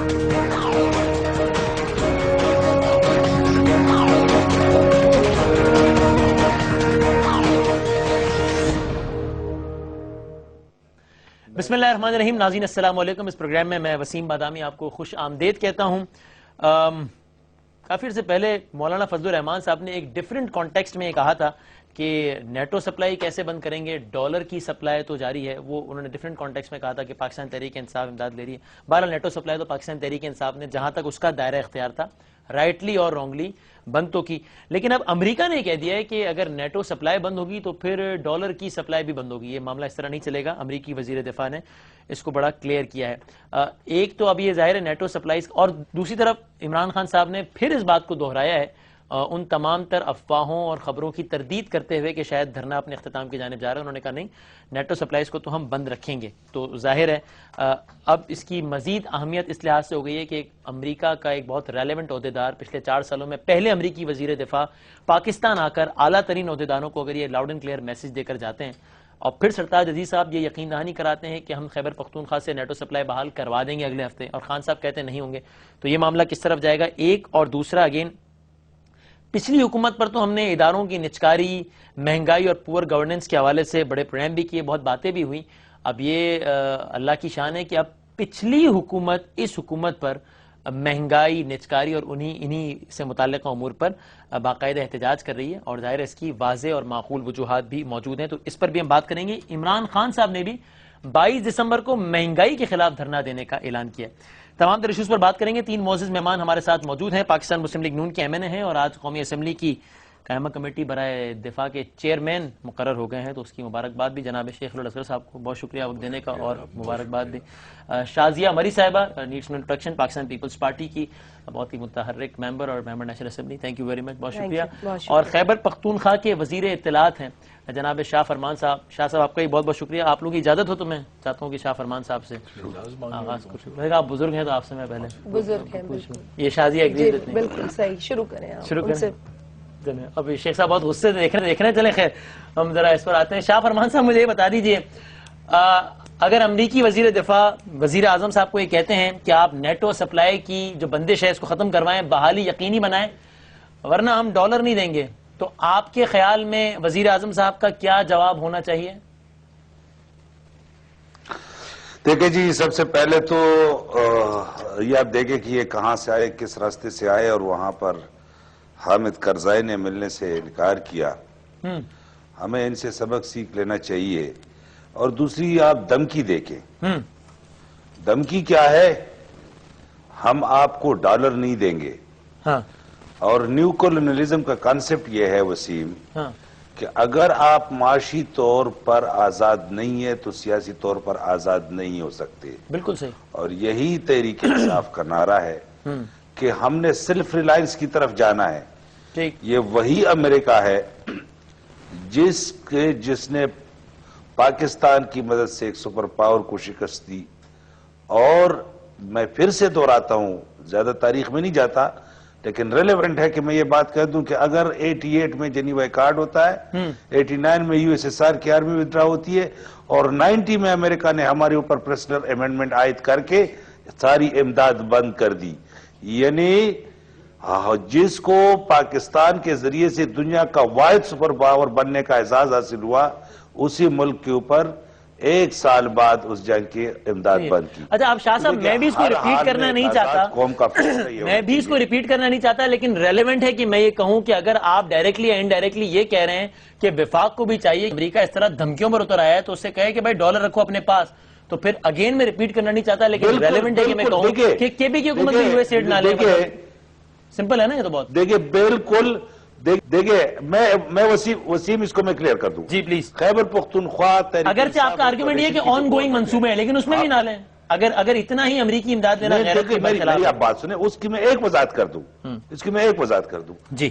بسم اللہ الرحمن الرحیم. ناظرین السلام علیکم. اس پروگرام میں وسیم بادامی آپ کو خوش آمدید کہتا ہوں. کافی عرصے پہلے مولانا فضل الرحمان صاحب نے ایک ڈیفرنٹ کانٹیکسٹ میں یہ کہا تھا کہ نیٹو سپلائی کیسے بند کریں گے, ڈالر کی سپلائی تو جاری ہے. وہ انہوں نے ڈیفرنٹ کانٹیکسٹ میں کہا تھا کہ پاکستان تحریک انصاف امداد لے رہی ہے. بہرحال نیٹو سپلائی تو پاکستان تحریک انصاف نے جہاں تک اس کا دائرہ اختیار تھا رائٹلی اور رانگلی بند تو کی, لیکن اب امریکہ نے کہہ دیا ہے کہ اگر نیٹو سپلائی بند ہوگی تو پھر ڈالر کی سپلائی بھی بند ہوگی. یہ معاملہ اس طرح نہیں چلے گا. امریکی وزیر دفاع نے اس کو بڑا کلیئر کیا ہے. ایک تو اب یہ ظاہر ہے نیٹو سپلائیز, اور دوسری طرف عمران خان صاحب نے پھر اس بات کو دہرایا ہے ان تمام تر افواہوں اور خبروں کی تردید کرتے ہوئے کہ شاید دھرنا اپنے اختتام کی جانب جا رہا ہے. انہوں نے کہا نہیں, نیٹو سپلائیز کو تو ہم بند رکھیں گے. تو ظاہر ہے اب اس کی مزید اہمیت اس لحاظ سے ہو گئی ہے کہ امریکہ کا ایک بہت ریلیونٹ عہدیدار پچھلے 4 سالوں میں پہلے امریکی وزیر دفاع پاکستان آ کر اعلیٰ ترین عہدیداروں کو اگر یہ لاؤڈ اینڈ کلیئر میسج دے کر جاتے ہیں اور پھر سرتاج عزیز صاحب یہ یقین دہانی کراتے ہیں کہ ہم خیبر پختونخوا سے نیٹو سپلائی بحال کروا دیں گے اگلے ہفتے, اور خان صاحب کہتے ہیں نہیں ہوں گے, تو یہ معاملہ کس طرف جائے گا. ایک اور دوسرا, اگین پچھلی حکومت پر تو ہم نے اداروں کی نچکاری, مہنگائی اور پور گورننس کے حوالے سے بڑے پروگرام بھی کیے, بہت باتیں بھی ہوئی. اب یہ اللہ کی شان ہے کہ اب پچھلی حکومت اس حکومت پر مہنگائی, نچکاری اور انہی سے متعلقہ امور پر باقاعدہ احتجاج کر رہی ہے, اور ظاہر ہے اس کی واضح اور معقول وجوہات بھی موجود ہیں. تو اس پر بھی ہم بات کریں گے. عمران خان صاحب نے بھی 22 دسمبر کو مہنگائی کے خلاف دھرنا دینے کا اعلان کیا. تمام تر ایشوز پر بات کریں گے. 3 معزز مہمان ہمارے ساتھ موجود ہیں. پاکستان مسلم لیگ نون کے ایم این اے ہیں اور آج قومی اسمبلی کی قائمہ کمیٹی برائے دفاع کے چیئرمین مقرر ہو گئے ہیں, تو اس کی مبارکباد بھی جناب شیخ الاصغر صاحب کو بہت شکریہ وقت دینے کا, اور مبارکباد بھی شازیہ مری صاحبہ نیڈس مین پروٹیکشن پاکستان پیپلز پارٹی کی بہت ہی متحرک ممبر اور member national assembly, thank you very much, بہت شکریہ. اور خیبر پختونخوا کے وزیر اطلاعات ہیں جناب شاہ فرمان صاحب. شاہ صاحب آپ کا ہی بہت بہت شکریہ. آپ لوگ کی اجازت ہو تو میں چاہتا ہوں کہ شاہ فرمان صاحب سے آغاز کریں. آپ بزرگ ہیں تو آپ سے میں پہلے بزرگ ہیں, یہ شازیہ بالکل صحیح, شروع کریں اب شیخ صاحب بہت غصے سے دیکھنے چلے. خیر ہم ذرا اس پر آتے ہیں. شاہ فرمان صاحب مجھے یہ بتا دیجئے, اگر امریکی وزیر دفاع وزیر اعظم صاحب کو یہ کہتے ہیں کہ آپ نیٹو سپلائی کی جو بندش ہے اس کو ختم کروائیں, بحالی یقینی بنائیں, ورنہ ہم ڈالر نہیں دیں گے, تو آپ کے خیال میں وزیر اعظم صاحب کا کیا جواب ہونا چاہیے؟ دیکھیں جی, سب سے پہلے تو یہ آپ دیکھیں کہ یہ کہاں سے آئے, کس راستے سے آئے, اور وہاں پر حامد کرزائی نے ملنے سے انکار کیا. ہمیں ان سے سبق سیکھ لینا چاہیے. اور دوسری آپ دھمکی دیکھیں, دھمکی کیا ہے, ہم آپ کو ڈالر نہیں دیں گے. اور نیو کولونیلزم کا کانسیپٹ یہ ہے وسیم کہ اگر آپ معاشی طور پر آزاد نہیں ہے تو سیاسی طور پر آزاد نہیں ہو سکتے. بالکل صحیح. اور یہی تحریک انصاف کا نعرہ ہے کہ ہم نے سیلف ریلائنس کی طرف جانا ہے. یہ وہی امریکہ ہے جس نے پاکستان کی مدد سے ایک سپر پاور کو شکست دی. اور میں پھر سے دہراتا ہوں, زیادہ تاریخ میں نہیں جاتا, لیکن ریلیونٹ ہے کہ میں یہ بات کہہ دوں کہ اگر 88 میں جنیوا ایکارڈ ہوتا ہے, 89 میں یو ایس ایس آر کی آرمی ودرا ہوتی ہے, اور 90 میں امریکہ نے ہمارے اوپر پریسنل امینڈمنٹ عائد کر کے ساری امداد بند کر دی. یعنی جس کو پاکستان کے ذریعے سے دنیا کا واحد سپر پاور بننے کا اعزاز حاصل ہوا, اسی ملک کے اوپر 1 سال بعد اس جنگ کی امداد بند کی. اچھا آپ شاہ صاحب, میں بھی اس کو ریپیٹ کرنا نہیں چاہتا, میں بھی اس کو ریپیٹ کرنا نہیں چاہتا, لیکن ریلیونٹ ہے کہ میں یہ کہوں کہ اگر آپ ڈائریکٹلی یا انڈائریکٹلی یہ کہہ رہے ہیں کہ وفاق کو بھی چاہیے امریکہ اس طرح دھمکیوں پر اتر آیا ہے تو اس سے کہے کہ بھائی ڈالر رکھو اپنے پاس, تو پھر اگین میں ریپیٹ کرنا نہیں چاہتا, لیکن ریلیونٹ ہے کہ میں کہوں کہ کے-بی کی حکومت میں یو ایس ایڈ نہ لے. سمپل ہے نا یہ تو بہت. دیکھیں بالکل, دیکھیں میں وسیم اس کو میں کلیئر کر دوں. جی پلیز. خیبر پختونخوا اگرچہ آپ کا آرگیومنٹ یہ ہے کہ آن گوئنگ منصوبے ہیں, لیکن اس میں بھی نہ لیں. اگر اتنا ہی امریکی امداد لینا غیرت کے خلاف. میری آپ بات سنیں, اس کی میں ایک وضاحت کر دوں. جی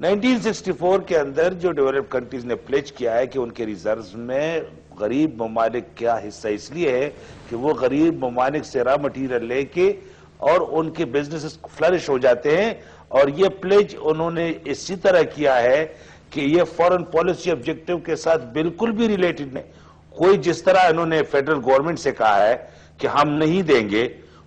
1964 کے اندر جو ڈیولپڈ کنٹریز نے پلیج کیا ہے کہ ان کے ریزروز میں غریب ممالک کیا حصہ اس لیے ہے کہ وہ غریب ممالک سے را مٹیریل لے کے اور ان کے بزنس فلرش ہو جاتے ہیں, اور یہ پلیج انہوں نے اسی طرح کیا ہے کہ یہ فورن پالیسی آبجیکٹو کے ساتھ بالکل بھی ریلیٹڈ نہیں. کوئی جس طرح انہوں نے فیڈرل گورنمنٹ سے کہا ہے کہ ہم نہیں دیں گے,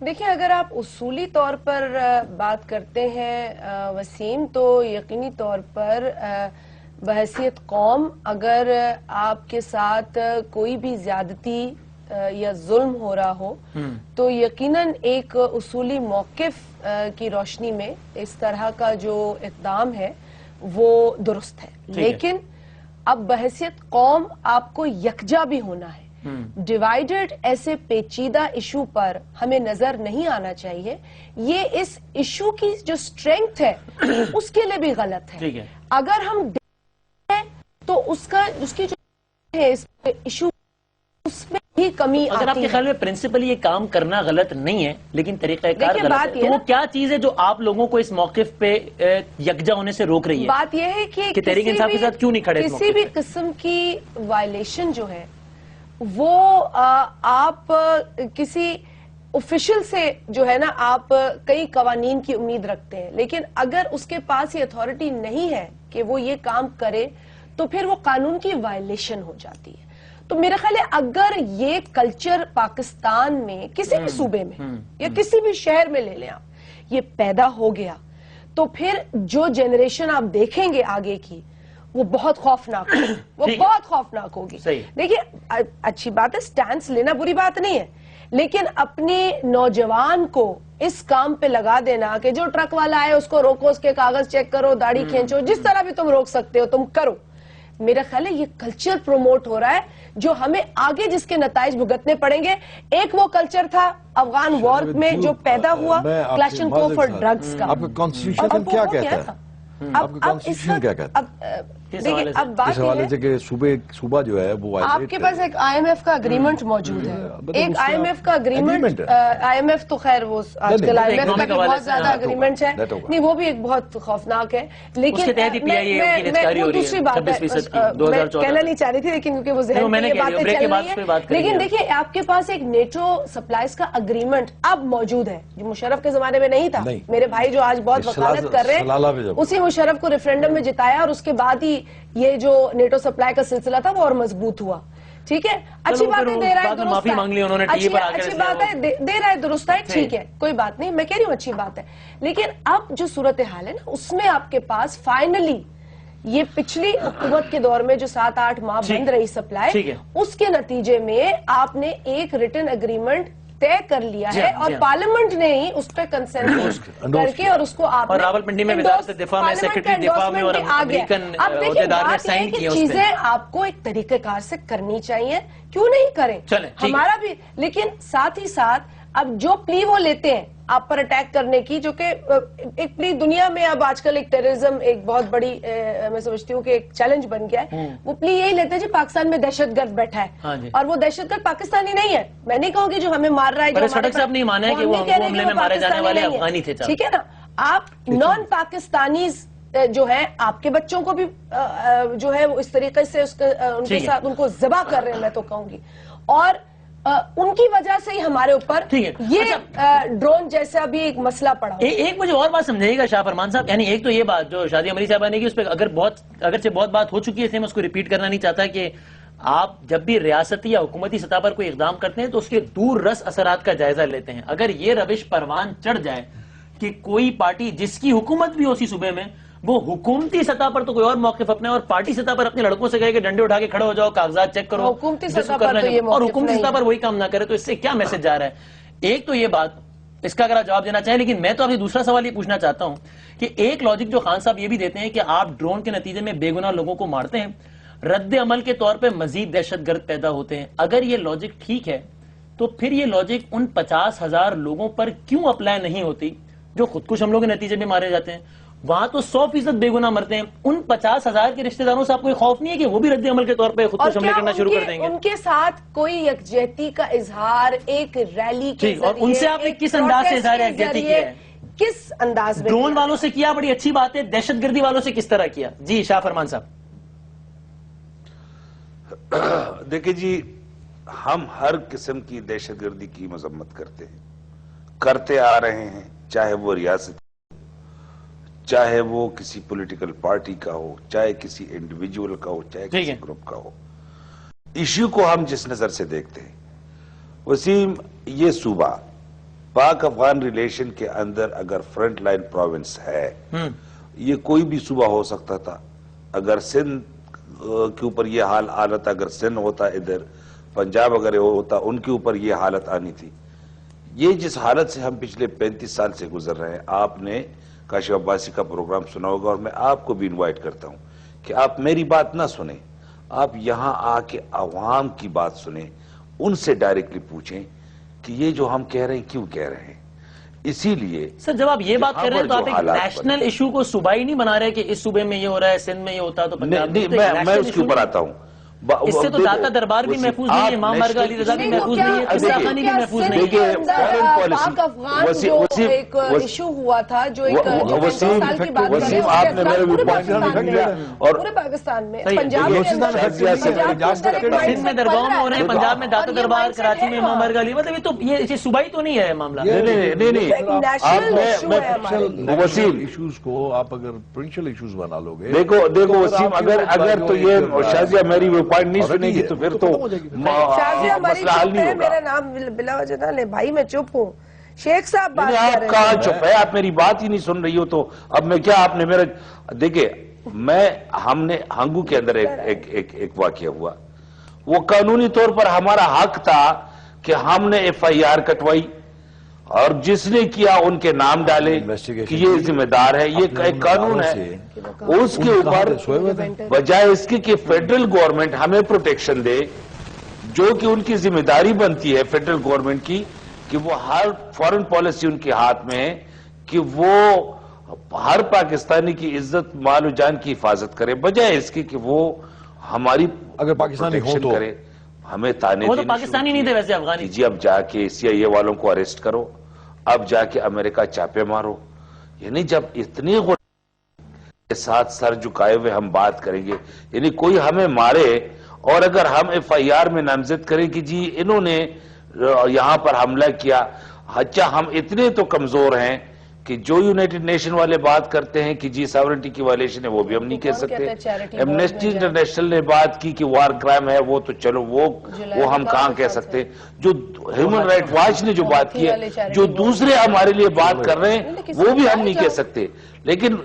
دیکھیں اگر آپ اصولی طور پر بات کرتے ہیں وسیم، تو یقینی طور پر بحیثیت قوم اگر آپ کے ساتھ کوئی بھی زیادتی یا ظلم ہو رہا ہو تو یقیناً ایک اصولی موقف کی روشنی میں اس طرح کا جو اقدام ہے وہ درست ہے. لیکن اب بحیثیت قوم آپ کو یکجا بھی ہونا ہے. ڈیوائیڈڈ ایسے پیچیدہ ایشو پر ہمیں نظر نہیں آنا چاہیے. یہ اس ایشو کی جو اسٹرینگتھ ہے اس کے لیے بھی غلط ہے. اگر ہم تو اس کی جو ہے ایشو اس میں بھی کمی اگر آپ کے خیال میں پرنسپلی یہ کام کرنا غلط نہیں ہے لیکن طریقہ کار غلط ہے تو وہ کیا چیز ہے جو آپ لوگوں کو اس موقف پہ یکجا ہونے سے روک رہی ہے؟ بات یہ ہے کہ تحریک انصاف کے ساتھ کیوں نہیں کھڑے؟ کسی بھی قسم کی وائلیشن جو ہے وہ آپ کسی آفیشل سے جو ہے نا آپ کئی قوانین کی امید رکھتے ہیں، لیکن اگر اس کے پاس یہ اتھارٹی نہیں ہے کہ وہ یہ کام کرے تو پھر وہ قانون کی وائلیشن ہو جاتی ہے. تو میرا خیال ہے اگر یہ کلچر پاکستان میں کسی بھی صوبے میں یا کسی بھی شہر میں لے لیں آپ، یہ پیدا ہو گیا تو پھر جو جنریشن آپ دیکھیں گے آگے کی وہ بہت خوفناک ہوگی. وہ بہت خوفناک ہوگی. دیکھیے اچھی بات ہے سٹینس لینا بری بات نہیں ہے، لیکن اپنے نوجوان کو اس کام پہ لگا دینا کہ جو ٹرک والا آئے اس کو روکو، اس کے کاغذ چیک کرو، داڑھی کھینچو، جس طرح بھی تم روک سکتے ہو تم کرو. میرا خیال ہے یہ کلچر پروموٹ ہو رہا ہے جو ہمیں آگے جس کے نتائج بھگتنے پڑیں گے. ایک وہ کلچر تھا افغان وار میں جو پیدا ہوا کلاشنکوف اور ڈرگز کا. آپ کا کانسٹیٹیوشن کیا کہتا ہے؟ آپ کا کانسٹیٹیوشن کیا کہتا ہے اب بات اس حوالے سے کہ صوبہ جو ہے وہ آپ کے پاس ایک آئی ایم ایف کا اگریمنٹ موجود ہے. ایک آئی ایم ایف کا اگریمنٹ، آئی ایم ایف تو خیر وہ آج کل آئی ایم ایف کا بھی بہت زیادہ اگریمنٹ ہے، نہیں وہ بھی ایک بہت خوفناک ہے. لیکن میں دوسری بات میں کہنا نہیں چاہ رہی تھی لیکن کیونکہ وہ ذہن میں یہ باتیں چل رہی ہیں. لیکن دیکھیے آپ کے پاس ایک نیٹو سپلائز کا اگریمنٹ اب موجود ہے جو مشرف کے زمانے میں نہیں تھا. میرے بھائی جو آج بہت وکالت کر رہے ہیں اسی مشرف کو ریفرینڈم میں جتایا اور اس کے بعد ہی یہ جو نیٹو سپلائی کا سلسلہ تھا وہ اور مضبوط ہوا. ٹھیک ہے، اچھی بات ہے، دے رہا ہے درست ہے، اچھی بات ہے دے رہا ہے درست ہے، ٹھیک ہے کوئی بات نہیں، میں کہہ رہی ہوں اچھی بات ہے. لیکن اب جو صورتحال ہے نا اس میں آپ کے پاس فائنلی یہ پچھلی حکومت کے دور میں جو 7-8 ماہ بند رہی سپلائی، اس کے نتیجے میں آپ نے ایک ریٹن اگریمنٹ طے کر لیا ہے اور پارلیمنٹ نے ہی اس پہ کنسنسس کر کے اور اس کو آپ اور راولپنڈی میں وزارت دفاع میں سیکرٹری دفاع میں اور امریکن عہدیدار نے سائن کیا. چیزیں آپ کو ایک طریقہ کار سے کرنی چاہیے، کیوں نہیں کریں ہمارا بھی. لیکن ساتھ ہی ساتھ اب جو پلی وہ لیتے ہیں آپ پر اٹیک کرنے کی، جو کہ ایک پلی دنیا میں اب آج کل ایک ٹیررزم ایک بہت بڑی میں سمجھتی ہوں کہ ایک چیلنج بن گیا ہے. وہ پلی یہی لیتے ہیں جی پاکستان میں دہشت گرد بیٹھا ہے اور وہ دہشت گرد پاکستانی نہیں ہے. میں نہیں کہوں گی جو ہمیں مار رہا ہے ٹھیک ہے نا. آپ نان پاکستانیز جو ہے آپ کے بچوں کو بھی جو ہے وہ اس طریقے سے ان کے ساتھ ان کو ذبح کر رہے ہیں میں تو کہوں گی، اور ان کی وجہ سے ہی ہمارے اوپر یہ ڈرون جیسا بھی ایک مسئلہ پڑا. ایک مجھے اور بات سمجھائیے گا شاہ فرمان صاحب، یعنی ایک تو یہ بات جو شادی امری صاحبہ نے کی اس پہ اگرچہ بہت بات ہو چکی ہے، میں اس کو ریپیٹ کرنا نہیں چاہتا کہ آپ جب بھی ریاستی یا حکومتی سطح پر کوئی اقدام کرتے ہیں تو اس کے دور رس اثرات کا جائزہ لیتے ہیں. اگر یہ روش پروان چڑھ جائے کہ کوئی پارٹی جس کی حکومت بھی ہو اسی صوبے میں وہ حکومتی سطح پر تو کوئی اور موقف اپنے اور پارٹی سطح پر اپنے لڑکوں سے کہے کہ ڈنڈے اٹھا کے کھڑے ہو جاؤ، کاغذات چیک کرو، حکومتی سطح پر تو یہ اور حکومتی سطح پر وہی کام نہ کرے، تو اس سے کیا میسج جا رہا ہے؟ ایک تو یہ بات، اس کا اگر آپ جواب دینا چاہیں. لیکن میں تو آپ سے دوسرا سوال یہ پوچھنا چاہتا ہوں کہ ایک لاجک جو خان صاحب یہ بھی دیتے ہیں کہ آپ ڈرون کے نتیجے میں بے گناہ لوگوں کو مارتے ہیں، رد عمل کے طور پہ مزید دہشت گرد پیدا ہوتے ہیں. اگر یہ لاجک ٹھیک ہے تو پھر یہ لاجک ان 50,000 لوگوں پر کیوں اپلائی نہیں ہوتی جو خودکش حملوں کے نتیجے میں مارے جاتے ہیں؟ وہاں تو 100% بے گناہ مرتے ہیں. ان 50,000 کے رشتہ داروں سے آپ کوئی خوف نہیں ہے کہ وہ بھی رد عمل کے طور پہ خودکش حملے کرنا شروع کر دیں گے؟ ان کے ساتھ کوئی یکجہتی کا اظہار ایک ریلی کے ذریعے، اور ان سے آپ نے کس انداز سے اظہار یکجہتی کیا ہے؟ کس انداز میں؟ ڈرون والوں سے کیا بڑی اچھی بات ہے، دہشت گردی والوں سے کس طرح کیا؟ جی شاہ فرمان صاحب. دیکھیں جی، ہم ہر قسم کی دہشت گردی کی مذمت کرتے ہیں، کرتے آ رہے ہیں، چاہے وہ ریاست، چاہے وہ کسی پولیٹیکل پارٹی کا ہو، چاہے کسی انڈیویجول کا ہو، چاہے کسی گروپ کا ہو. ایشو کو ہم جس نظر سے دیکھتے ہیں، وسیم، یہ صوبہ پاک افغان ریلیشن کے اندر اگر فرنٹ لائن پروونس ہے، یہ کوئی بھی صوبہ ہو سکتا تھا. اگر سندھ کے اوپر یہ حالت، اگر سندھ ہوتا ادھر، پنجاب اگر ہوتا، ان کے اوپر یہ حالت آنی تھی. یہ جس حالت سے ہم پچھلے 35 سال سے گزر رہے ہیں، آپ نے کاشف عباسی کا پروگرام سنا ہوگا، اور میں آپ کو بھی انوائٹ کرتا ہوں کہ آپ میری بات نہ سنیں، آپ یہاں آ کے عوام کی بات سنیں، ان سے ڈائریکٹلی پوچھیں کہ یہ جو ہم کہہ رہے ہیں کیوں کہہ رہے ہیں. اسی لیے سر جب آپ یہ بات کر رہے ہیں تو آپ ایک نیشنل ایشو کو صوبائی نہیں بنا رہے کہ اس صوبے میں یہ ہو رہا ہے، سندھ میں یہ ہوتا تو پنجاب میں اس کے اوپر آتا ہوں. اس سے تو داتا دربار بھی محفوظ نہیں ہے، امام بارگاہ علی رضا بھی محفوظ نہیں ہے، قصہ خانی بھی محفوظ نہیں ہے. پاک افغان جو ایک ایشو ہوا تھا، جو ایک سال کی بات کر رہے ہیں، پورے پاکستان میں، پنجاب سندھ میں درگاہوں میں ہو رہے ہیں، پنجاب میں داتا دربار، کراچی میں امام بارگاہ علی. مطلب یہ صوبائی تو نہیں ہے معاملہ. وسیم ایشوز کو آپ اگر پروونشل ایشوز بنا لو گے، دیکھو وسیم، اگر تو یہ شازیہ میری پوائنٹ نہیں سنے گی تو پھر تو مسئلہ حل نہیں ہوگا. میرا نام بلا وجہ نہ لے بھائی، میں چپ ہوں. شیخ صاحب بات کر رہے ہیں. آپ کہاں چپ ہے؟ آپ میری بات ہی نہیں سن رہی ہو تو اب میں کیا، آپ نے میرا دیکھیں، ہم نے ہنگو کے اندر ایک واقعہ ہوا، وہ قانونی طور پر ہمارا حق تھا کہ ہم نے FIR کٹوائی اور جس نے کیا ان کے نام ڈالے کہ یہ ذمہ دار ہے. یہ ایک قانون ہے. اس کے اوپر بجائے اس کی کہ فیڈرل گورنمنٹ ہمیں پروٹیکشن دے، جو کہ ان کی ذمہ داری بنتی ہے فیڈرل گورنمنٹ کی کہ وہ ہر فارن پالیسی ان کے ہاتھ میں ہے کہ وہ ہر پاکستانی کی عزت، مال و جان کی حفاظت کرے، بجائے اس کی کہ وہ ہماری اگر پاکستانی ہو تو کرے. ہمیں تانے وہ تو پاکستانی نہیں تھے ویسے، افغانی. جی اب جا کے CIA والوں کو اریسٹ کرو، اب جا کے امریکہ چاپے مارو. یعنی جب اتنی کے ساتھ سر جھکائے ہوئے ہم بات کریں گے، یعنی کوئی ہمیں مارے اور اگر ہم FIR میں نامزد کریں کہ جی انہوں نے یہاں پر حملہ کیا، اچھا ہم اتنے تو کمزور ہیں کہ جو یونائٹڈ نیشن والے بات کرتے ہیں کہ جی ساورنٹی کی وائلیشن ہے، وہ بھی ہم نہیں کہہ سکتے. ایمنسٹی انٹرنیشنل نے بات کی کہ وار کرائم ہے، وہ تو چلو وہ ہم کہاں کہہ سکتے. جو ہیومن رائٹ واچ نے جو بات کی ہے، جو دوسرے ہمارے لیے بات کر رہے ہیں، وہ بھی ہم نہیں کہہ سکتے. لیکن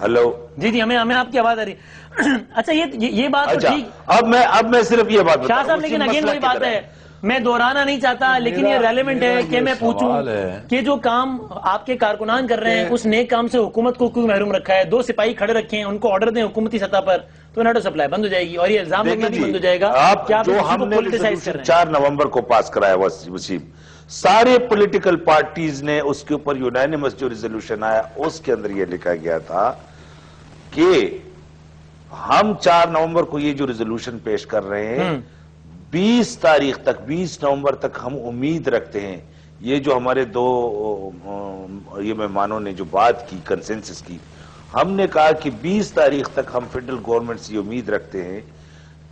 ہلو جی ہمیں آپ کی آواز آ رہی. اچھا یہ بات تو ٹھیک. اب میں صرف یہ بات شاہ صاحب، لیکن اگین وہی بات ہے، میں دہرانا نہیں چاہتا لیکن یہ ریلیونٹ ہے کہ میں پوچھوں کہ جو کام آپ کے کارکنان کر رہے ہیں اس نیک کام سے حکومت کو کیوں محروم رکھا ہے؟ 2 سپاہی کھڑے رکھے ہیں، ان کو آرڈر دیں حکومتی سطح پر تو نیٹو سپلائی بند ہو جائے گی اور یہ الزام لگنا بھی بند ہو جائے گا. جو ہم نے 4 نومبر کو پاس کرایا وسیم، سارے پولیٹیکل پارٹیز نے اس کے اوپر یونانیمس جو ریزولوشن آیا اس کے اندر یہ لکھا گیا تھا کہ ہم 4 نومبر کو یہ جو ریزولوشن پیش کر رہے ہیں، 20 تاریخ تک، 20 نومبر تک ہم امید رکھتے ہیں. یہ جو ہمارے 2 مہمانوں نے جو بات کی کنسنسس کی، ہم نے کہا کہ 20 تاریخ تک ہم فیڈرل گورنمنٹ سے امید رکھتے ہیں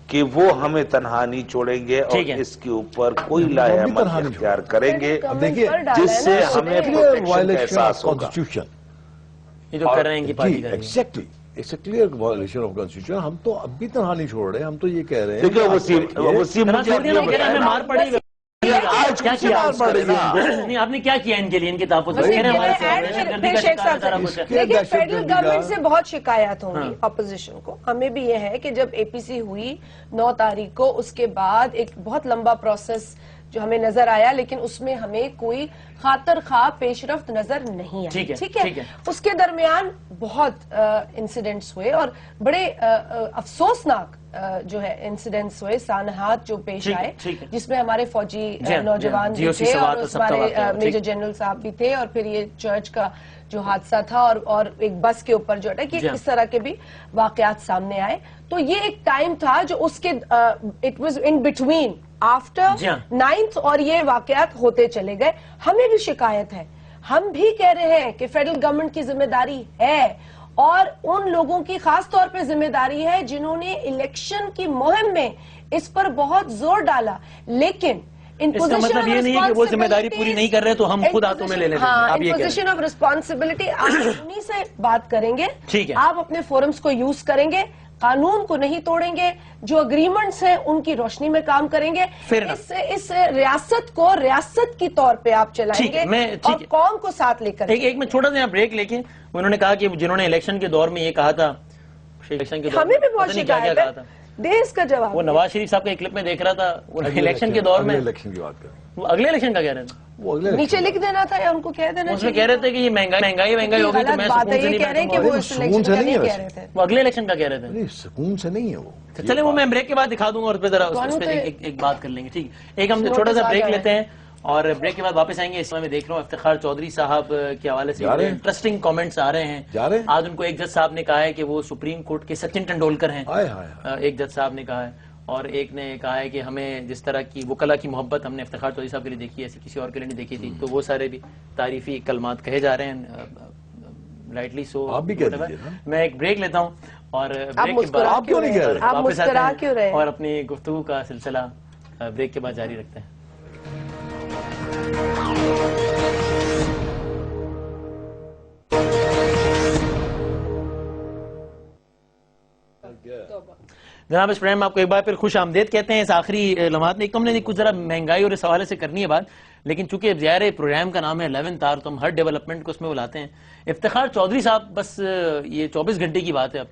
کہ وہ ہمیں تنہا نہیں چھوڑیں گے اور اس کے اوپر کوئی لاہ عمل اختیار کریں گے جس سے ہمیں پروٹیکشن کا احساس ہوگا. یہ جو کر رہے ہیں کہ پارٹی کریں گے. It's a clear violation of constitution. ہم تو اب بھی تنہا نہیں چھوڑ رہے، ہم تو یہ کہہ رہے ہیں. دیکھیں وسیم ہمیں مار پڑی نہیں. آپ نے کیا کیا ان کے لیے، ان کے تحفظ؟ لیکن فیڈرل گورنمنٹ سے بہت شکایات ہوں گی اپوزیشن کو. ہمیں بھی یہ ہے کہ جب APC ہوئی 9 تاریخ کو، اس کے بعد ایک بہت لمبا پروسیس جو ہمیں نظر آیا، لیکن اس میں ہمیں کوئی خاطر خواہ پیش رفت نظر نہیں آئی. ٹھیک ہے، اس کے درمیان بہت انسیڈنٹس ہوئے اور بڑے افسوسناک جو ہے انسیڈنٹس ہوئے، سانحات جو پیش آئے، جس میں ہمارے فوجی نوجوان بھی تھے اور ہمارے میجر جنرل صاحب بھی تھے، اور پھر یہ چرچ کا جو حادثہ تھا اور ایک بس کے اوپر جو ہے اس طرح کے بھی واقعات سامنے آئے. تو یہ ایک ٹائم تھا جو اس کے it was in between after 9th اور یہ واقعات ہوتے چلے گئے. ہمیں بھی شکایت ہے، ہم بھی کہہ رہے ہیں کہ فیڈرل گورنمنٹ کی ذمہ داری ہے اور ان لوگوں کی خاص طور پہ ذمہ داری ہے جنہوں نے الیکشن کی مہم میں اس پر بہت زور ڈالا. لیکن اس کا مطلب یہ نہیں ہے کہ وہ ذمہ داری پوری نہیں کر رہے تو ہم خود ہاتھوں میں لے لیں. پوزیشن آف ریسپانسبلٹی آپ انہی سے بات کریں گے، آپ اپنے فورمز کو یوز کریں گے، قانون کو نہیں توڑیں گے, جو اگریمنٹس ہیں ان کی روشنی میں کام کریں گے. اس ریاست کو ریاست کی طور پہ آپ چلائیں گے اور قوم کو ساتھ لے کر. ایک میں چھوٹا سا بریک لے کے, انہوں نے کہا کہ جنہوں نے الیکشن کے دور میں یہ کہا تھا, ہمیں بھی بہت شکایت ہے, دے اس کا جواب. وہ نواز شریف صاحب کا ایک کلپ میں دیکھ رہا تھا, وہ الیکشن کے دور میں الیکشن کی بات کریں, وہ اگلے الیکشن کا کہہ رہے تھے, نیچے لکھ دینا تھا یا ان کو کہہ دینا. اس میں کہہ رہے تھے کہ یہ مہنگائی ہوگی تو میں سکون سے نہیں بیٹھوں گا. وہ اگلے الیکشن کا کہہ رہے تھے, سکون سے نہیں ہے وہ. چلے وہ میں بریک کے بعد دکھا دوں گا اور ذرا اس پہ ایک بات کر لیں گے. ٹھیک, ایک ہم چھوٹا سا بریک لیتے ہیں اور بریک کے بعد واپس آئیں گے. اس میں دیکھ رہا ہوں افتخار چودھری صاحب کے حوالے سے انٹرسٹنگ کامنٹس آ رہے ہیں. آج ان کو ایک جج صاحب نے کہا ہے کہ وہ سپریم کورٹ کے سچن ٹنڈولکر ہیں, ایک جج صاحب نے کہا ہے, اور ایک نے کہا ہے کہ ہمیں جس طرح کی وکلا کی محبت ہم نے افتخار چودھری صاحب کے لیے دیکھی ہے ایسی کسی اور کے لیے نہیں دیکھی تھی. تو وہ سارے بھی تعریفی کلمات کہے جا رہے ہیں, رائٹلی سو. آپ بھی کہہ دیجیے نا. میں ایک بریک لیتا ہوں اور بریک کے بعد واپس آتے ہیں اور اپنی گفتگو کا سلسلہ بریک کے بعد جاری رکھتے ہیں. جناب اس پروگرام میں آپ کو ایک بار پھر خوش آمدید کہتے ہیں. اس آخری لمحات میں ایک تو ہم نے کچھ ذرا مہنگائی اور اس حوالے سے کرنی ہے بات, لیکن چونکہ ظاہر پروگرام کا نام ہے 11th آور, تو ہم ہر ڈیولپمنٹ کو اس میں بلاتے ہیں. افتخار چودھری صاحب, بس یہ 24 گھنٹے کی بات ہے اب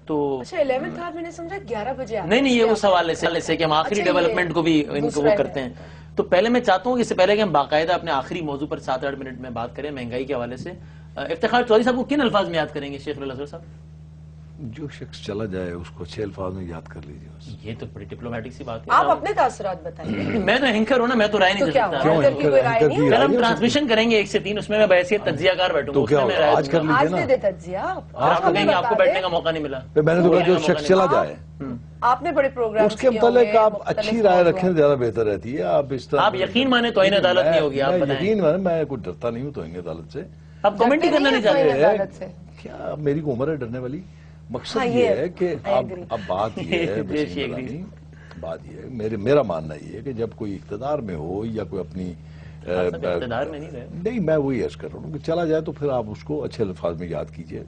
تو. اچھا 11th آور میں نے سمجھا 11 بجے. نہیں یہ اس حوالے سے کہ ہم آخری ڈیولپمنٹ کو بھی ان کو وہ کرتے ہیں. تو پہلے میں چاہتا ہوں کہ اس سے پہلے کہ ہم باقاعدہ اپنے آخری موضوع پر 7-8 منٹ میں بات کریں مہنگائی کے حوالے سے, افتخار چودھری صاحب کو کن الفاظ میں یاد کریں گے شیخ الازہر صاحب؟ جو شخص چلا جائے اس کو 6 الفاظ میں یاد کر لیجیے. یہ تو بڑی ڈپلومیٹک سی بات ہے. آپ اپنے تاثرات بتائیے. میں تو اینکر ہوں نا, میں تو رائے نہیں دے سکتا. کل ہم ٹرانسمیشن کریں گے 1 سے 3, اس میں بحیثیت تجزیہ کار بیٹھوں گا. تو کیا آج کر لیجیے نا. آج دے تجزیہ. آپ کو کہیں گے آپ کو بیٹھنے کا موقع نہیں ملا. میں نے تو کہا جو شخص چلا جائے آپ نے بڑے پروگرام اس کے متعلق آپ اچھی رائے رکھیں زیادہ بہتر رہتی ہے. آپ اس طرح آپ یقین مانے توہین عدالت نہیں ہوگی. آپ بتائیں. یقین مانے میں کوئی ڈرتا نہیں ہوں توہین عدالت سے. آپ کمنٹ ہی کرنا نہیں چاہتے. کیا میری کو عمر ہے ڈرنے والی؟ مقصد یہ ہے کہ اب بات یہ ہے, بات یہ ہے میرا ماننا یہ ہے کہ جب کوئی اقتدار میں ہو یا کوئی اپنی اقتدار میں نہیں, میں وہی عرض کر رہا ہوں کہ چلا جائے تو پھر آپ اس کو اچھے الفاظ میں یاد کیجئے.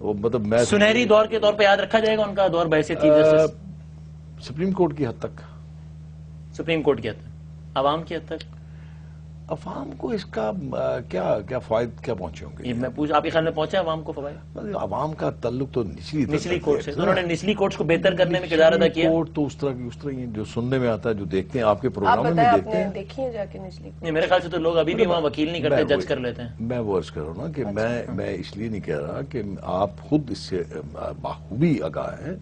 مطلب میں سنہری دور کے طور پہ یاد رکھا جائے گا ان کا دور بحیثیت چیف جسٹس سپریم کورٹ کی حد تک. سپریم کورٹ کی حد تک, عوام کی حد تک. عوام کو اس کا کیا فوائد کیا پہنچے ہوں گے؟ میں پوچھ, آپ کے خیال میں پہنچا عوام کو فوائد؟ عوام کا تعلق تو نچلی کورٹ سے, انہوں نے نچلی کورٹس کو بہتر کرنے میں کردار ادا کیا. کورٹ تو اس طرح کی جو سننے میں آتا ہے, جو دیکھتے ہیں آپ کے پروگراموں میں دیکھتے ہیں. دیکھیے جا کے نچلی کورٹ. میرے خیال سے تو لوگ ابھی بھی وہاں وکیل نہیں کرتے, جج کر لیتے ہیں. میں وہ عرض کر رہا ہوں نا کہ میں اس لیے نہیں کہہ رہا کہ آپ خود اس سے بخوبی آگاہ ہیں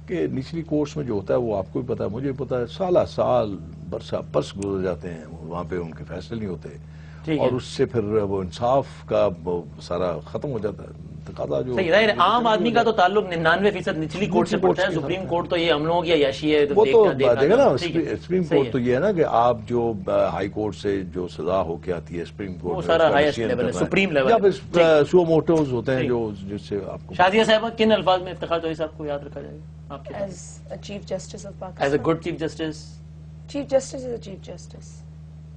کہ نچلی کورٹس میں جو ہوتا ہے وہ آپ کو بھی پتا ہے, مجھے پتا ہے, سال برس گزر جاتے ہیں, وہاں پہ ان کے فیصلے نہیں ہوتے, اور اس سے پھر وہ انصاف کا سارا ختم ہو جاتا ہے. تقاضا جو عام آدمی کا تو تعلق 99% نچلی کورٹ سے پڑتا ہے. سپریم کورٹ تو یہ ہم لوگوں کی عیاشی ہے. وہ تو دیکھا نا, سپریم کورٹ تو یہ ہے نا کہ آپ جو ہائی کورٹ سے جو سزا ہو کے آتی ہے سپریم کورٹ, وہ سارا ہائیسٹ لیول ہے, سپریم لیول. یا پھر سو موٹوز ہوتے ہیں جو جس سے آپ کو. شازیہ صاحبہ, کن الفاظ میں افتخار چودھری صاحب کو یاد رکھا جائے گا آپ کے؟ As chief justice of Pakistan. As a good chief justice. Chief justice is a chief justice.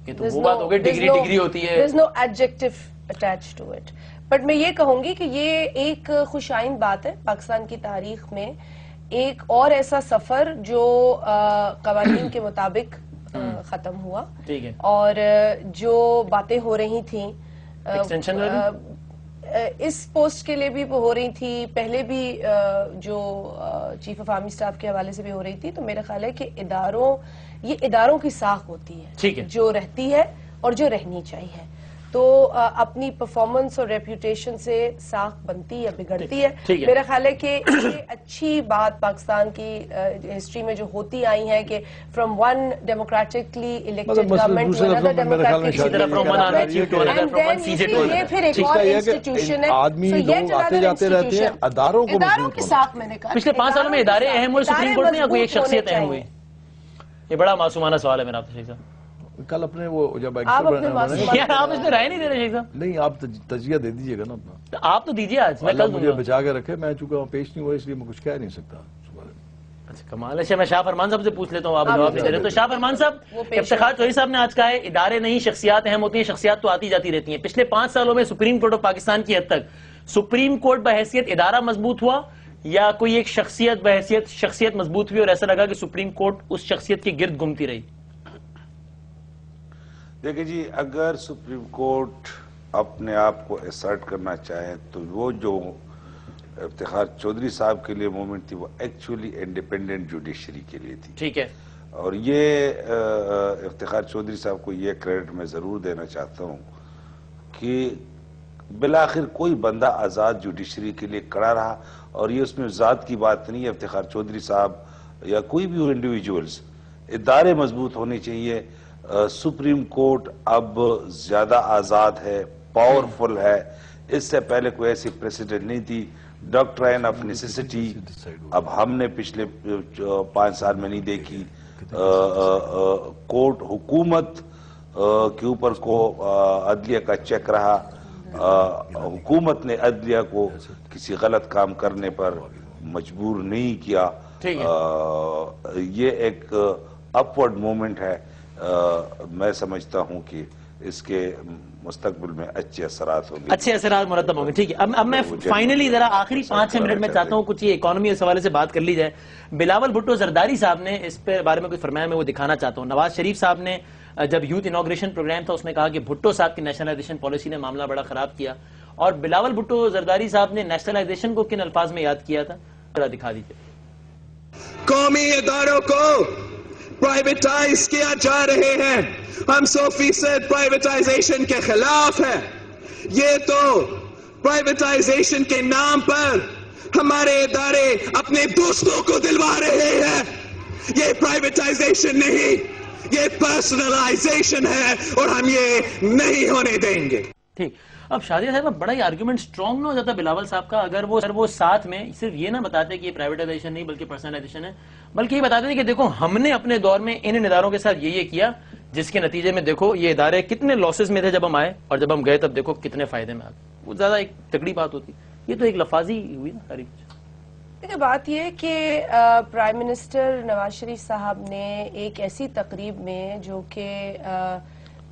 یہ تو وہ بات ہو گئی, ڈگری ہوتی ہے. There's no adjective attached to it. But میں یہ کہوں گی کہ یہ ایک خوش آئند بات ہے پاکستان کی تاریخ میں, ایک اور ایسا سفر جو قوانین کے مطابق ختم ہوا. ٹھیک ہے. اور جو باتیں ہو رہی تھیں اس پوسٹ کے لیے بھی ہو رہی تھی, پہلے بھی جو چیف آف آرمی سٹاف کے حوالے سے بھی ہو رہی تھی. تو میرا خیال ہے کہ یہ اداروں کی ساکھ ہوتی ہے جو رہتی ہے اور جو رہنی چاہیے. تو اپنی پرفارمنس اور ریپیوٹیشن سے ساکھ بنتی یا بگڑتی ہے. میرا خیال ہے کہ یہ اچھی بات پاکستان کی ہسٹری میں جو ہوتی آئی ہے کہ from one democratically elected government to another democratically یہ پھر ایک اور انسٹیٹیوشن ہے. آدمی لوگ آتے جاتے رہتے ہیں, اداروں کی ساکھ میں نے کہا پچھلے 5 سالوں میں ادارے اہم ہوئے سپریم کورٹ میں یا کوئی ایک شخصیت اہم ہوئی؟ یہ بڑا معصومانہ سوال ہے میرا. آپ سے شیخ صاحب کل اپنے وہ جب آپ اس میں رائے نہیں دے رہے شیخ صاحب؟ نہیں, آپ تجزیہ دے دیجیے گا نا اپنا. آپ تو دیجیے آج, میں کل مجھے بچا کے رکھے, میں چونکہ پیش نہیں ہوا اس لیے میں کچھ کہہ نہیں سکتا. اچھا کمال ہے. میں شاہ فرمان صاحب سے پوچھ لیتا ہوں, آپ جواب نہیں دے رہے. تو شاہ فرمان صاحب, افتخار چودھری صاحب نے آج کہا ہے ادارے نہیں شخصیات اہم ہوتی ہیں, شخصیات تو آتی جاتی رہتی ہیں. پچھلے 5 سالوں میں سپریم کورٹ آف پاکستان کی حد تک سپریم کورٹ بحیثیت ادارہ مضبوط ہوا یا کوئی ایک شخصیت بحیثیت شخصیت مضبوط ہوئی اور ایسا لگا کہ سپریم کورٹ اس شخصیت کے گرد گھومتی رہی؟ دیکھیں جی، اگر سپریم کورٹ اپنے آپ کو اسرٹ کرنا چاہے تو وہ جو افتخار چودھری صاحب کے لیے مومنٹ تھی وہ ایکچولی انڈیپینڈنٹ جوڈیشری کے لیے تھی. ٹھیک ہے. اور یہ افتخار چودھری صاحب کو یہ کریڈٹ میں ضرور دینا چاہتا ہوں کہ بالآخر کوئی بندہ آزاد جوڈیشری کے لیے کڑا رہا. اور یہ اس میں ذات کی بات نہیں ہے، افتخار چودھری صاحب یا کوئی بھی انڈیویجولز، ادارے مضبوط ہونے چاہیے. سپریم کورٹ اب زیادہ آزاد ہے، پاورفل ہے. اس سے پہلے کوئی ایسی پریسیڈنٹ نہیں تھی. ڈاکٹرائن آف نیسیسٹی اب ہم نے پچھلے 5 سال میں نہیں دیکھی. کورٹ حکومت کے اوپر کو عدلیہ کا چیک رہا. حکومت نے عدلیہ کو کسی غلط کام کرنے پر مجبور نہیں کیا. یہ ایک اپورڈ مومنٹ ہے. میں سمجھتا ہوں کہ اس کے مستقبل میں اچھے اثرات ہوں گے، اچھے اثرات مرتب ہوں گے. ٹھیک ہے. اب میں فائنلی ذرا آخری 5-6 منٹ میں چاہتا ہوں کچھ یہ اکانومی اس حوالے سے بات کر لی جائے. بلاول بھٹو زرداری صاحب نے اس پہ بارے میں کچھ فرمایا، میں وہ دکھانا چاہتا ہوں. نواز شریف صاحب نے جب یوتھ انوگریشن پروگرام تھا اس میں کہا کہ بھٹو صاحب کی نیشنلائزیشن پالیسی نے معاملہ بڑا خراب کیا. اور بلاول بھٹو زرداری صاحب نے نیشنلائزیشن کو کن الفاظ میں یاد کیا تھا؟ ذرا دکھا دیجیے. قومی اداروں کو پرائیویٹائز کیا جا رہے ہیں. ہم 100% پرائیویٹائزیشن کے خلاف ہیں. یہ تو پرائیویٹائزیشن کے نام پر ہمارے ادارے اپنے دوستوں کو دلوا رہے ہیں. یہ پرائیویٹائزیشن نہیں، یہ پرسنلائزیشن ہے اور ہم یہ نہیں ہونے دیں گے. ٹھیک. اب شادیہ صاحب بڑا ہی آرگیومنٹ سٹرونگ نہ ہو جاتا بلاول صاحب کا اگر وہ ساتھ میں صرف یہ نہ بتاتے کہ یہ پرائیویٹائزیشن نہیں بلکہ پرسنلائزیشن ہے، بلکہ یہ بتاتے تھے کہ دیکھو ہم نے اپنے دور میں ان اداروں کے ساتھ یہ کیا جس کے نتیجے میں دیکھو یہ ادارے کتنے لاسز میں تھے جب ہم آئے اور جب ہم گئے تب دیکھو کتنے فائدے میں آ گئے. وہ زیادہ ایک تکڑی بات ہوتی. یہ تو ایک لفاظی ہوئی نا ساری کچھ. دیکھیں بات یہ ہے کہ پرائم منسٹر نواز شریف صاحب نے ایک ایسی تقریب میں جو کہ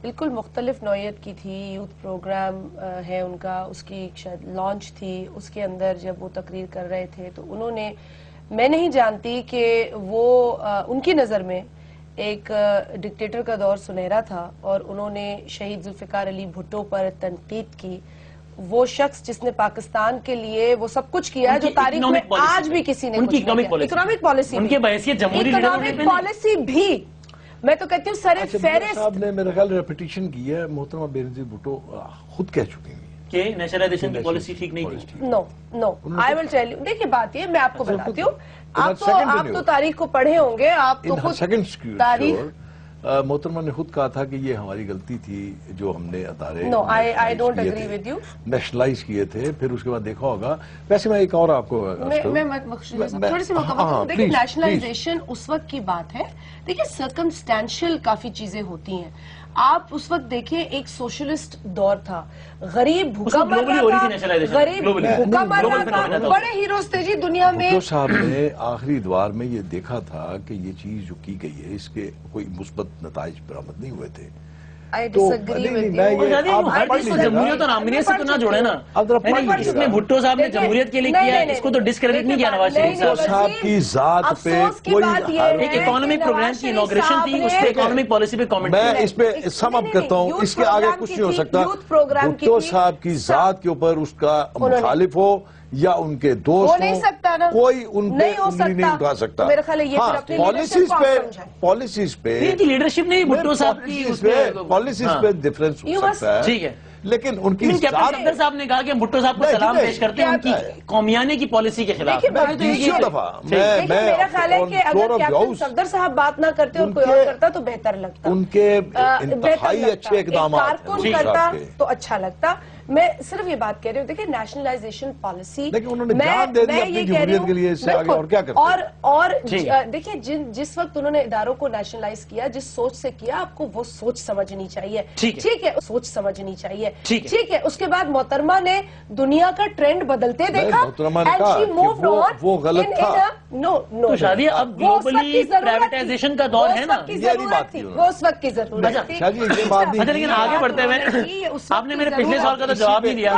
بالکل مختلف نوعیت کی تھی، یوتھ پروگرام ہے ان کا، اس کی شاید لانچ تھی، اس کے اندر جب وہ تقریر کر رہے تھے تو انہوں نے، میں نہیں جانتی کہ وہ ان کی نظر میں ایک ڈکٹیٹر کا دور سنہرا تھا اور انہوں نے شہید ذوالفقار علی بھٹو پر تنقید کی. وہ شخص جس نے پاکستان کے لیے وہ سب کچھ کیا جو تاریخ میں آج بھی کسی نے اکنامک پالیسی، ان کے بحیثیت جمہوری اکنامک پالیسی بھی میں تو کہتی ہوں سر فہرست صاحب نے میرے خیال ریپیٹیشن کی ہے. محترمہ بینظیر بھٹو خود کہہ چکی ہیں کہ نیشنلائزیشن کی پالیسی ٹھیک نہیں تھی. نو آئی ول ٹیل یو. دیکھیے بات یہ میں آپ کو بتاتی ہوں، آپ تو تاریخ کو پڑھے ہوں گے، آپ تو خود تاریخ. محترمہ نے خود کہا تھا کہ یہ ہماری غلطی تھی جو ہم نے ادارے نیشنلائز کیے تھے. پھر اس کے بعد دیکھا ہوگا. ویسے میں ایک اور آپ کو تھوڑی سی مکمل دیکھیں، نیشنلائزیشن اس وقت کی بات ہے. دیکھیں سرکمسٹینشل کافی چیزیں ہوتی ہیں. آپ اس وقت دیکھیں ایک سوشلسٹ دور تھا، غریب بھوکا مر رہا تھا، غریب بھوکا مر رہا تھا، بڑے ہیروز تھے جی دنیا میں. بھٹو صاحب نے آخری ادوار میں یہ دیکھا تھا کہ یہ چیز جو کی گئی ہے اس کے کوئی مثبت نتائج برآمد نہیں ہوئے تھے. جمہوریت اور آمریت سے تو نہ جوڑے نا. اس میں بھٹو صاحب نے جمہوریت کے لیے کیا، اس کو تو ڈسکریڈٹ نہیں کیا نواز شریف صاحب کی ذات پہ کوئی. ایک اکانومک پروگرام کی انوگریشن تھی، اس پہ اکانومک پالیسی پہ کامنٹ. میں اس پہ سم اپ کرتا ہوں، اس کے آگے کچھ نہیں ہو سکتا. بھٹو صاحب کی ذات کے اوپر اس کا مخالف ہو یا ان کے دوست ہوں، کوئی ان پہ انگلی نہیں اٹھا سکتا. پالیسیز پہ لیڈرشپ نہیں، بھٹو صاحب کی پالیسیز پہ ڈفرنس ہو سکتا ہے. ٹھیک ہے، لیکن ان کی صدر صاحب نے کہا کہ بھٹو صاحب کو سلام پیش کرتے ہیں ان کی قومیانے کی پالیسی کے خلاف. میرا خیال ہے کہ اگر کیپٹن صفدر صاحب بات نہ کرتے اور کوئی اور کرتا تو بہتر لگتا. ان کے انتہائی اچھے اقدامات کارکن کرتا تو اچھا لگتا. میں صرف یہ بات کہہ رہی ہوں، دیکھیں نیشنلائزیشن پالیسی اور دیکھیں جس وقت انہوں نے اداروں کو نیشنلائز کیا، جس سوچ سے کیا، آپ کو وہ سوچ سمجھنی چاہیے. ٹھیک ہے، سوچ سمجھنی چاہیے. ٹھیک ہے، اس کے بعد محترمہ نے دنیا کا ٹرینڈ بدلتے دیکھا. وہ غلط تھا. تو شادیہ اب گلوبلی پرائیویٹائزیشن کا دور ہے نا، وہ اس وقت کی ضرورت تھی. لیکن آگے بڑھتے ہوئے آپ نے میرے پچھلے سوال کا تو جواب نہیں دیا.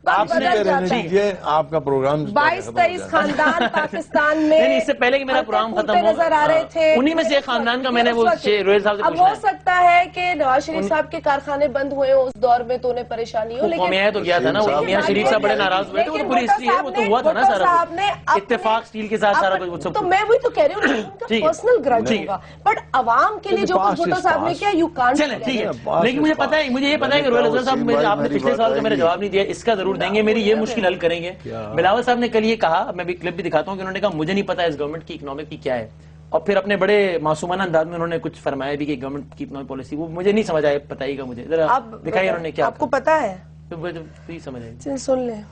آپ نے بدل جاتا ہے. آپ کا پروگرام 22-23 خاندان پاکستان میں نہیں اس سے پہلے کہ میرا پروگرام ختم ہو نظر آ رہے تھے. انہی میں سے ایک خاندان کا میں نے وہ روہیل صاحب سے اب پوچھنا ہو سکتا ہے کہ نواز شریف صاحب کے کارخانے بند ہوئے اس دور میں تو انہیں پریشانی ہو, قومی ہے تو کیا تھا نا, میاں شریف صاحب بڑے ناراض ہوئے تھے, وہ تو پوری ہسٹری ہے, وہ تو ہوا تھا نا سارا اتفاق اسٹیل کے ساتھ سارا کچھ. تو میں وہی تو کہہ رہی ہوں ان کا پرسنل گرج ہوگا, بٹ عوام کے لیے جو کچھ بھٹو صاحب نے کیا یو کانٹ. چلیں ٹھیک ہے, لیکن مجھے پتا ہے, مجھے یہ پتا ہے کہ روہیل افضل صاحب آپ نے پچھلے سوال کا میرا جواب نہیں دیا, اس کا ضرور دیں گے, میری یہ مشکل حل کریں گے. بلاول صاحب نے کل یہ کہا, میں بھی کلپ بھی دکھاتا ہوں, کہ انہوں نے کہا مجھے نہیں پتا اس گورنمنٹ کی اکنامک کی کیا ہے, اور پھر اپنے بڑے معصومانہ انداز میں انہوں نے کچھ فرمایا بھی کہ گورنمنٹ کی اکنامک پالیسی, وہ مجھے نہیں سمجھ آیا, بتائیے گا مجھے ذرا دکھائیے انہوں نے کیا. آپ کو پتا ہے, سمجھ آئے سن لیں.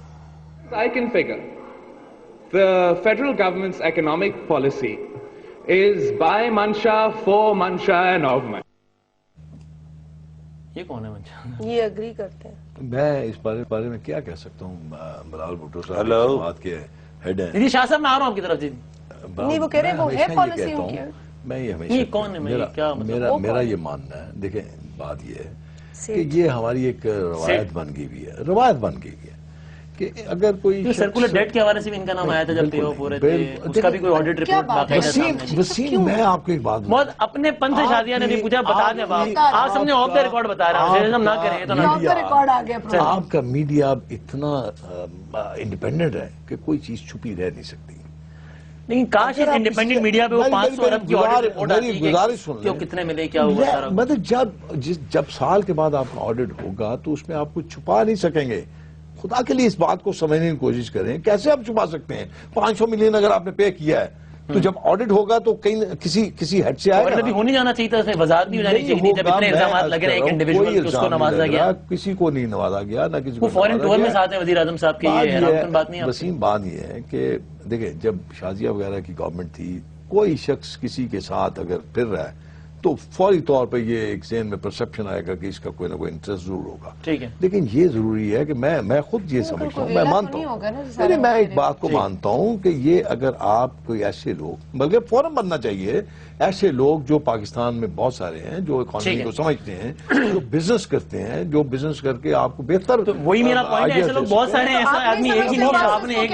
I can figure the federal government's economic policy is by Mansha, for Mansha and of Mansha. یہ کون ہے منشا؟ یہ اگری کرتے ہیں. میں اس بارے میں کیا کہہ سکتا ہوں, بلاول بھٹو صاحب ہیلو بات کے ہیڈ ہیں. جی شاہ صاحب میں آ رہا ہوں آپ کی طرف. جی نہیں وہ کہہ رہے ہیں وہ ہے پالیسی ان کی. میں یہ یہ ہمیشہ کون ہے, میرا یہ ماننا ہے, دیکھیں بات یہ ہے کہ یہ ہماری ایک روایت بن گئی ہوئی ہے, روایت بن گئی ہوئی ہے کہ اگر کوئی سرکولر ڈیٹ کے حوالے سے بھی ان کا نام آیا تھا جب پے آف ہو رہے تھے, اس کا بھی کوئی آڈٹ رپورٹ باقاعدہ سامنے. وسیم میں آپ کو ایک بات بہت اپنے پن سے شادیہ نے نہیں پوچھا, بتا دیں آپ سامنے آف دا ریکارڈ بتا رہا ہوں, ہم نہ کریں تو نہ. آپ کا میڈیا اتنا انڈیپینڈنٹ ہے کہ کوئی چیز چھپی رہ نہیں سکتی. لیکن کاش اس انڈیپینڈنٹ میڈیا پہ وہ 500 ارب کی آڈٹ رپورٹ آتی ہے گزارش سن کہ کتنے ملے, کیا ہوا سارا. مطلب جب سال کے بعد آپ کا آڈٹ ہوگا تو اس میں آپ کو چھپا نہیں سکیں گے. خدا کے لیے اس بات کو سمجھنے کی کوشش کریں, کیسے آپ چھپا سکتے ہیں؟ 500 ملین اگر آپ نے پے کیا ہے تو جب آڈٹ ہوگا تو کہیں کسی ہیڈ سے آئے گا. بھی ہونی جانا چاہیے تھا, اس میں وضاحت نہیں ہو جانی چاہیے جب اتنے الزامات لگ رہے ہیں ایک انڈیویجول اس کو نوازا گیا. کسی کو نہیں نوازا گیا, نہ کسی کو فورن ٹور میں ساتھ ہیں وزیر اعظم صاحب کے. یہ بات نہیں. وسیم بات یہ ہے کہ دیکھیں جب شازیہ وغیرہ کی گورنمنٹ تھی, کوئی شخص کسی کے ساتھ اگر پھر رہا ہے تو فوری طور پہ یہ ایک ذہن میں پرسپشن آئے گا کہ اس کا کوئی نہ کوئی انٹرسٹ ضرور ہوگا. ٹھیک ہے, لیکن یہ ضروری ہے کہ میں خود یہ سمجھتا ہوں, میں مانتا ہوں, میں ایک بات کو مانتا ہوں کہ یہ اگر آپ کوئی ایسے لوگ, بلکہ فوراً بننا چاہیے, ایسے لوگ جو پاکستان میں بہت سارے ہیں, جو اکانومی کو سمجھتے ہیں, جو بزنس کرتے ہیں, جو بزنس کر کے آپ کو بہتر. وہی میرا پوائنٹ ہے, ایسے لوگ بہت سارے ہیں, ایسا آدمی ایک ہی نہیں ہے, آپ نے ایک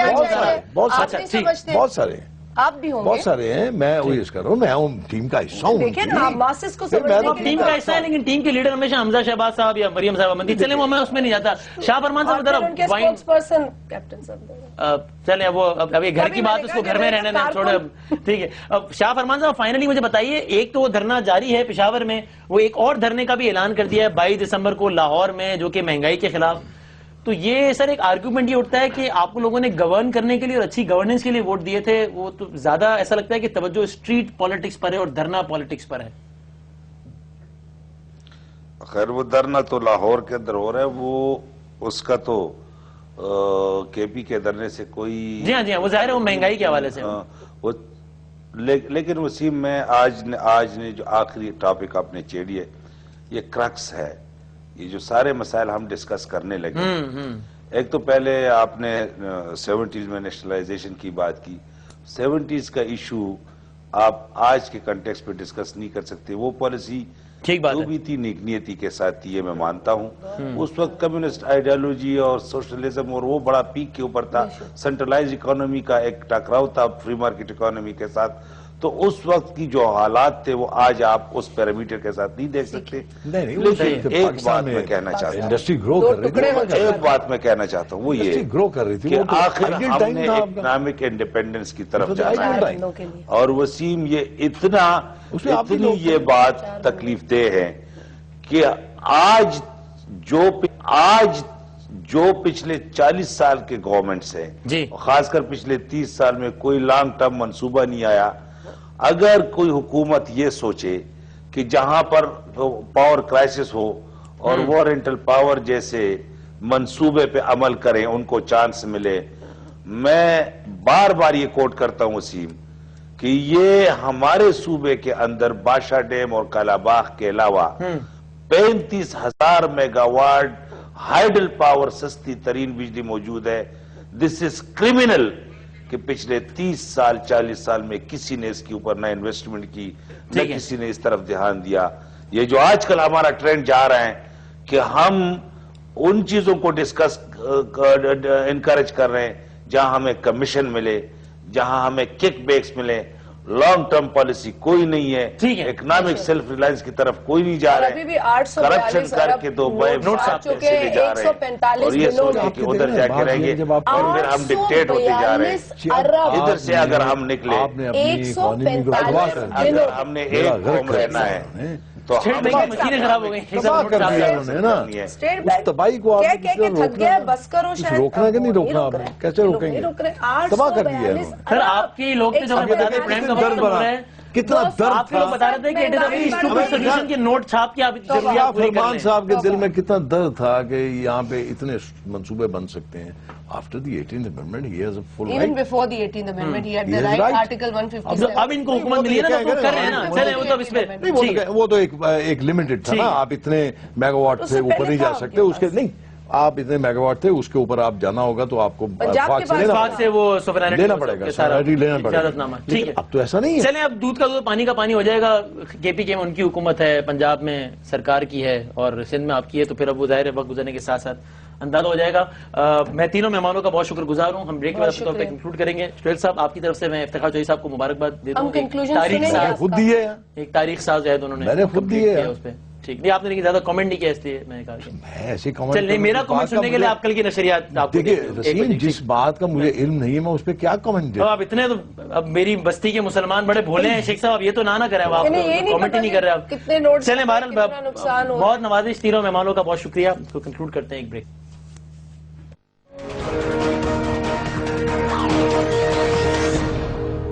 بہت سارے ہیں, آپ بھی ہوں بہت سارے ہیں. میں وہی کر رہا ہوں, میں ہوں ٹیم کا حصہ ہوں. دیکھیں نا ماسس کو سمجھنے ٹیم کا حصہ ہے, لیکن ٹیم کے لیڈر ہمیشہ حمزہ شہباز صاحب یا مریم صاحب احمدی. چلیں وہ میں اس میں نہیں جاتا. شاہ فرمان صاحب چلیں وہ اب یہ گھر کی بات, اس کو گھر میں رہنے دیں چھوڑے. ٹھیک ہے, اب شاہ فرمان صاحب فائنلی مجھے بتائیے, ایک تو وہ دھرنا جاری ہے پشاور میں, وہ ایک اور دھرنے کا بھی اعلان کر دیا ہے 22 دسمبر کو لاہور میں, جو کہ مہنگائی کے خلاف. تو یہ سر ایک آرگومنٹ یہ اٹھتا ہے کہ آپ کو لوگوں نے گورن کرنے کے لیے اور اچھی گورننس کے لیے ووٹ دیے تھے, وہ تو زیادہ ایسا لگتا ہے کہ توجہ اسٹریٹ پالیٹکس پر ہے اور دھرنا پالیٹکس پر ہے. خیر وہ دھرنا تو لاہور کے اندر ہو رہا ہے, وہ اس کا تو کے پی کے دھرنے سے کوئی. جی ہاں وہ ظاہر ہے, وہ مہنگائی کے حوالے سے. لیکن وسیم میں آج نے جو آخری ٹاپک آپ نے چھیڑی ہے, یہ کرکس ہے. یہ جو سارے مسائل ہم ڈسکس کرنے لگے, ایک تو پہلے آپ نے 70s میں نیشنلائزیشن کی بات کی. 70s کا ایشو آپ آج کے کنٹیکس پہ ڈسکس نہیں کر سکتے. وہ پالیسی جو بھی تھی نیک نیتی کے ساتھ تھی, یہ میں مانتا ہوں. اس وقت کمیونسٹ آئیڈیالوجی اور سوشلزم اور وہ بڑا پیک کے اوپر تھا. سینٹرلائز اکانومی کا ایک ٹکراؤ تھا فری مارکیٹ اکانومی کے ساتھ. تو اس وقت کی جو حالات تھے وہ آج آپ اس پیرامیٹر کے ساتھ نہیں دیکھ سکتے. لیکن ایک بات میں کہنا چاہتا ہوں, انڈسٹری گرو کر رہی تھی, ایک بات میں کہنا چاہتا ہوں, وہ یہ گرو کر رہی تھی کہ آخر ہم نے اکنامک انڈیپینڈنس کی طرف جانا ہے. اور وسیم یہ اتنی یہ بات تکلیف دہ ہے کہ آج جو پچھلے 40 سال کے گورنمنٹس ہیں, خاص کر پچھلے 30 سال میں کوئی لانگ ٹرم منصوبہ نہیں آیا. اگر کوئی حکومت یہ سوچے کہ جہاں پر پاور کرائسس ہو اور وارنٹل پاور جیسے منصوبے پہ عمل کریں, ان کو چانس ملے. میں بار بار یہ کوٹ کرتا ہوں وسیم کہ یہ ہمارے صوبے کے اندر بادشاہ ڈیم اور کالا باغ کے علاوہ 35,000 میگا واٹ ہائیڈل پاور سستی ترین بجلی موجود ہے. دس از کرمنل کہ پچھلے 30 سال 40 سال میں کسی نے اس کے اوپر نہ انویسٹمنٹ کی, نہ کسی نے اس طرف دھیان دیا. یہ جو آج کل ہمارا ٹرینڈ جا رہا ہے کہ ہم ان چیزوں کو ڈسکس انکریج کر رہے ہیں جہاں ہمیں کمیشن ملے, جہاں ہمیں کک بیکس ملے. لانگ ٹرم پالیسی کوئی نہیں ہے, ٹھیک ہے. اکنامک سیلف ریلائنس کی طرف کوئی نہیں جا رہے ابھی بھی ہیں. 842 کرپشن کر کے تو نوٹس آ چکے ہیں, جا رہے ہیں 145 اور یہ دنوں سوچیں کہ ادھر جا کے رہیں گے اور پھر ہم ڈکٹیٹ ہوتے جا رہے ہیں. ادھر سے اگر ہم نکلے, آپ نے اپنی اکانومی کو 145 تباہ کر دیا. اگر ہم نے ایک قوم رہنا ہے تو اسٹیٹ بینک کی مشینیں خراب ہو گئی. تباہ کر دیا انہوں نے نا. اسٹیٹ اس بینک تباہی کو آپ کہہ نے کے تھک گیا, بس کرو شاید. روکنا کہ نہیں روکنا آپ نے, کیسے روکیں گے؟ تباہ کر دیا انہوں نے. سر آپ کے لوگ تھے جو ہمیں بتا رہے پرائم کا وقت ہو رہا ہے, کتنا آپ درد کے لوگ بتا رہے تھے کہ it is a stupid solution کے نوٹ چھاپ کے آپ ضروریات پوری کر فرمان لیں. صاحب کے دل میں کتنا درد تھا کہ یہاں پہ اتنے منصوبے بن سکتے ہیں. After the 18th amendment he has a full Even right. before the 18th amendment, he had He the has right, right. Article 157. اب ان کو حکومت ملی ہے نا تو کر رہے ہیں نا. چلیں وہ تو اس پہ نہیں, وہ تو ایک لمیٹڈ تھا نا. آپ اتنے میگا واٹ اس سے سے اوپر پہلے نہیں جا تھا سکتے. اس کے نہیں, آپ اتنے میگا واٹ تھے, اس کے اوپر آپ جانا ہوگا تو آپ کو پنجاب فاق کے سے پاس لینا فاق سے وہ سوورینٹی لینا پڑے گا, سوورینٹی لینا پڑے اجازت نامہ. گا. ٹھیک لیکن ہے, اب تو ایسا نہیں ہے. چلیں اب دودھ کا دودھ پانی کا پانی ہو جائے گا. کے پی کے میں ان کی حکومت ہے, پنجاب میں سرکار کی ہے اور سندھ میں آپ کی ہے, تو پھر اب وہ ظاہر ہے وقت گزرنے کے ساتھ ساتھ اندازہ ہو جائے گا. میں تینوں مہمانوں کا بہت شکر گزار ہوں. ہم بریک کے بعد طور پہ کنکلوڈ کریں گے. سہیل صاحب آپ کی طرف سے میں افتخار چوہدری صاحب کو مبارکباد دے دوں. خود دیے ہیں, ایک تاریخ ساز ہے انہوں نے, میں نے خود دیے ہیں اس پہ. ٹھیک نہیں, آپ نے زیادہ کامنٹ نہیں کیا اس لیے میں نے کہا کہ ایسے کامنٹ. چل نہیں, میرا کامنٹ سننے کے لیے آپ کل کی نشریات آپ کو دیکھیے رسیم, جس بات کا مجھے علم نہیں ہے میں اس پہ کیا کامنٹ دے. آپ اتنے تو, اب میری بستی کے مسلمان بڑے بھولے ہیں شیخ صاحب, اب یہ تو نہ کرے, آپ کامنٹ ہی نہیں کر رہے. آپ کتنے نوٹ چلیں بہرحال بہت نوازش تینوں مہمانوں کا بہت شکریہ. تو کنکلوڈ کرتے ہیں ایک بریک.